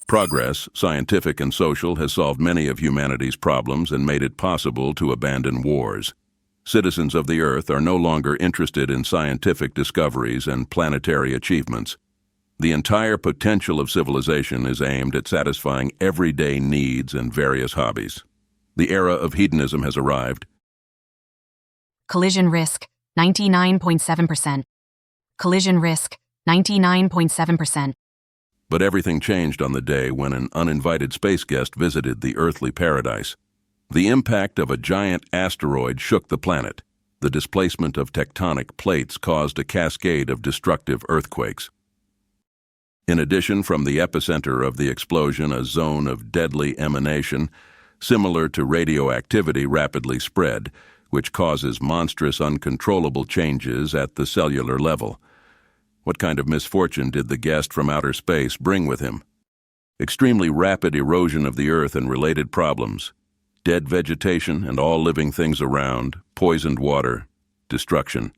Progress, scientific and social, has solved many of humanity's problems and made it possible to abandon wars. Citizens of the Earth are no longer interested in scientific discoveries and planetary achievements. The entire potential of civilization is aimed at satisfying everyday needs and various hobbies. The era of hedonism has arrived. Collision risk, 99.7%. Collision risk, 99.7%. But everything changed on the day when an uninvited space guest visited the earthly paradise. The impact of a giant asteroid shook the planet. The displacement of tectonic plates caused a cascade of destructive earthquakes. In addition, from the epicenter of the explosion, a zone of deadly emanation, similar to radioactivity, rapidly spread, which causes monstrous, uncontrollable changes at the cellular level. What kind of misfortune did the guest from outer space bring with him? Extremely rapid erosion of the Earth and related problems, dead vegetation and all living things around, poisoned water, destruction.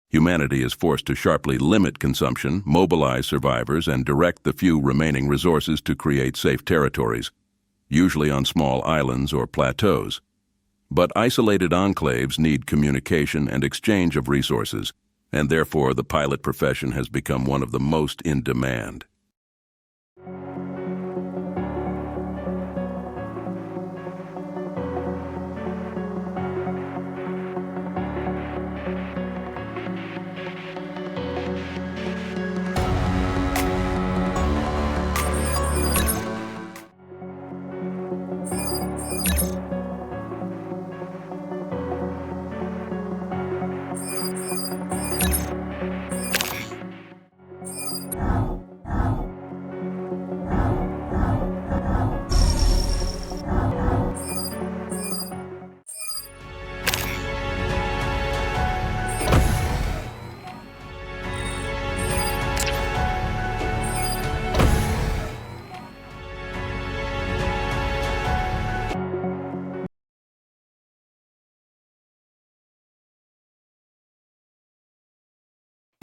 Humanity is forced to sharply limit consumption, mobilize survivors, and direct the few remaining resources to create safe territories, usually on small islands or plateaus. But isolated enclaves need communication and exchange of resources, and therefore the pilot profession has become one of the most in demand.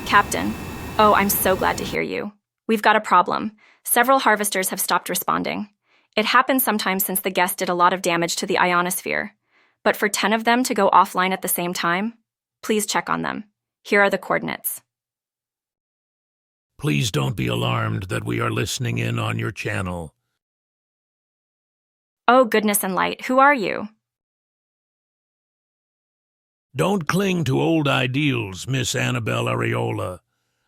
Captain. Oh, I'm so glad to hear you. We've got a problem. Several harvesters have stopped responding. It happens sometimes since the guest did a lot of damage to the ionosphere. But for 10 of them to go offline at the same time, please check on them. Here are the coordinates. Please don't be alarmed that we are listening in on your channel. Oh, goodness and light, who are you? Don't cling to old ideals, Miss Annabelle Areola.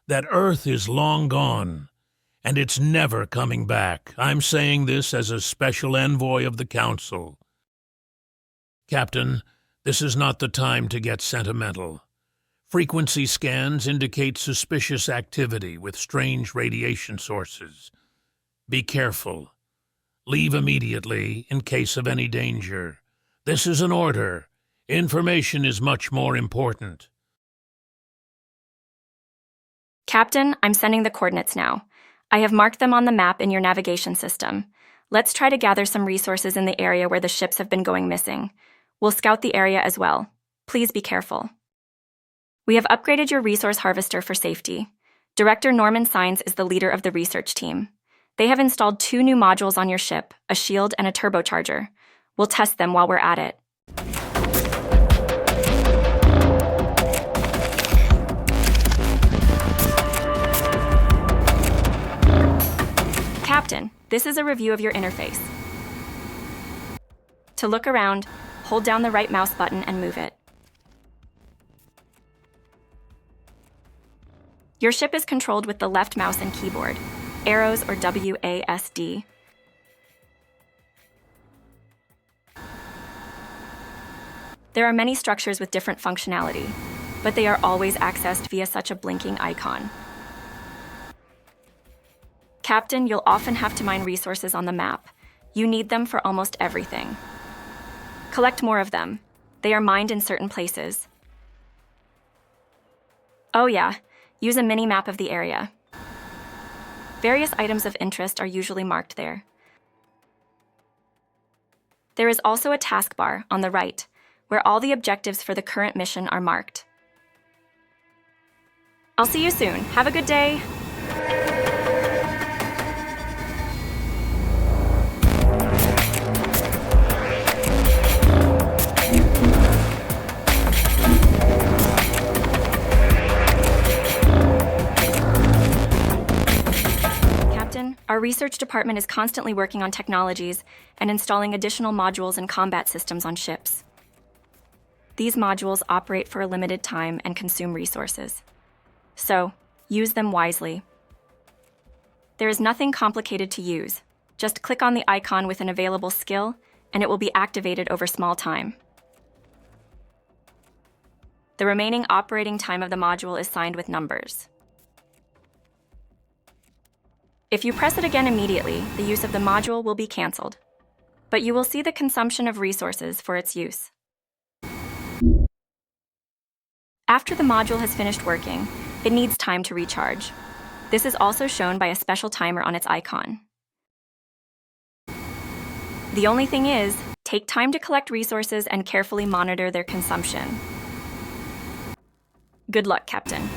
That Earth is long gone, and it's never coming back. I'm saying this as a special envoy of the Council. Captain, this is not the time to get sentimental. Frequency scans indicate suspicious activity with strange radiation sources. Be careful. Leave immediately in case of any danger. This is an order. Information is much more important. Captain, I'm sending the coordinates now. I have marked them on the map in your navigation system. Let's try to gather some resources in the area where the ships have been going missing. We'll scout the area as well. Please be careful. We have upgraded your resource harvester for safety. Director Norman Sines is the leader of the research team. They have installed 2 new modules on your ship, a shield and a turbocharger. We'll test them while we're at it. Captain, this is a review of your interface. To look around, hold down the right mouse button and move it. Your ship is controlled with the left mouse and keyboard, arrows or WASD. There are many structures with different functionality, but they are always accessed via such a blinking icon. Captain, you'll often have to mine resources on the map. You need them for almost everything. Collect more of them. They are mined in certain places. Oh yeah, use a mini-map of the area. Various items of interest are usually marked there. There is also a taskbar on the right, where all the objectives for the current mission are marked. I'll see you soon. Have a good day. Our research department is constantly working on technologies and installing additional modules and combat systems on ships. These modules operate for a limited time and consume resources. So, use them wisely. There is nothing complicated to use. Just click on the icon with an available skill, and it will be activated over small time. The remaining operating time of the module is signed with numbers. If you press it again immediately, the use of the module will be canceled, but you will see the consumption of resources for its use. After the module has finished working, it needs time to recharge. This is also shown by a special timer on its icon. The only thing is, take time to collect resources and carefully monitor their consumption. Good luck, Captain.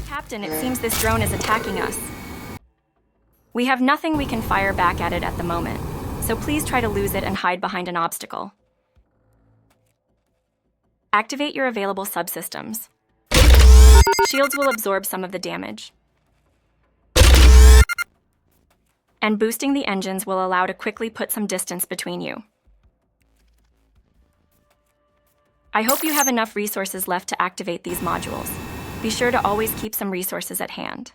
Captain, it seems this drone is attacking us. We have nothing we can fire back at it at the moment, so please try to lose it and hide behind an obstacle. Activate your available subsystems. Shields will absorb some of the damage. And boosting the engines will allow to quickly put some distance between you. I hope you have enough resources left to activate these modules. Be sure to always keep some resources at hand.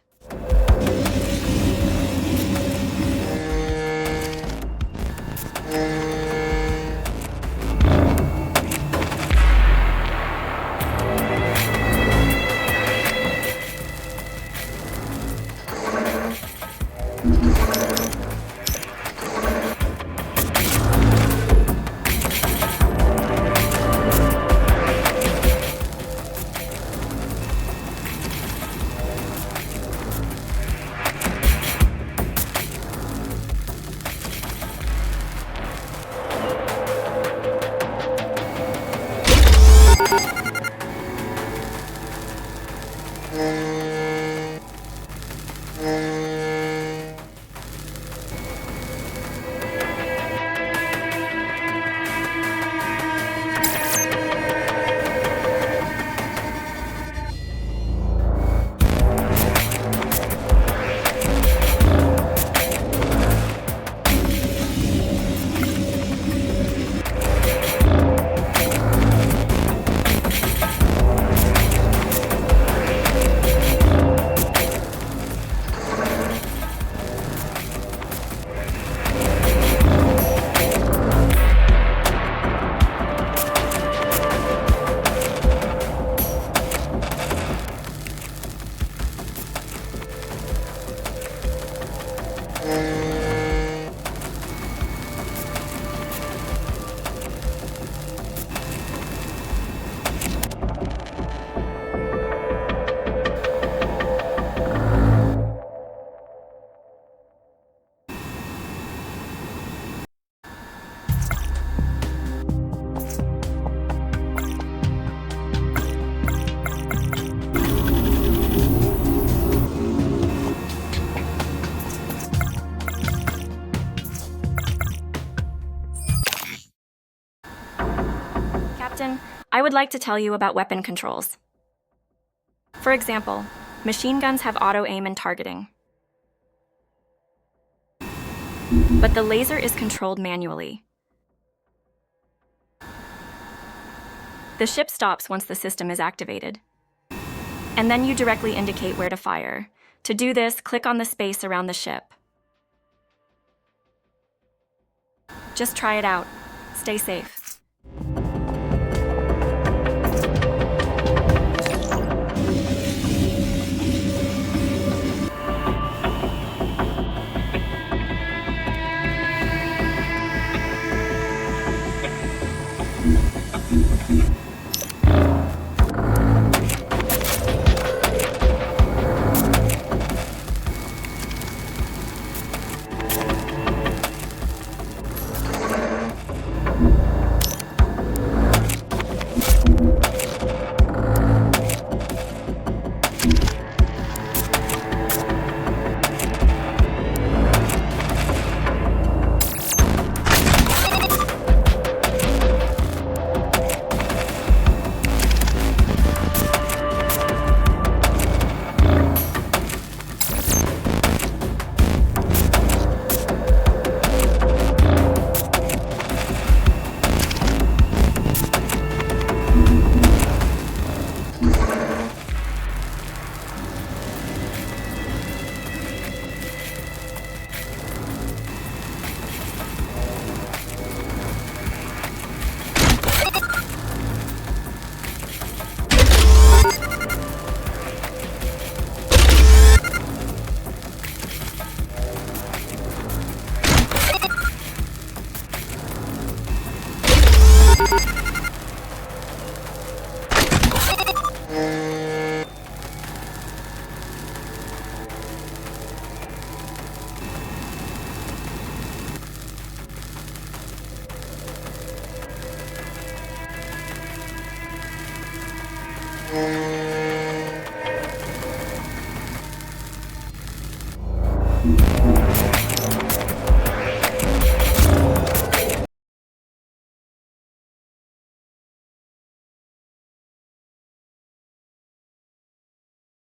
Captain, I would like to tell you about weapon controls. For example, machine guns have auto-aim and targeting. But the laser is controlled manually. The ship stops once the system is activated. And then you directly indicate where to fire. To do this, click on the space around the ship. Just try it out. Stay safe.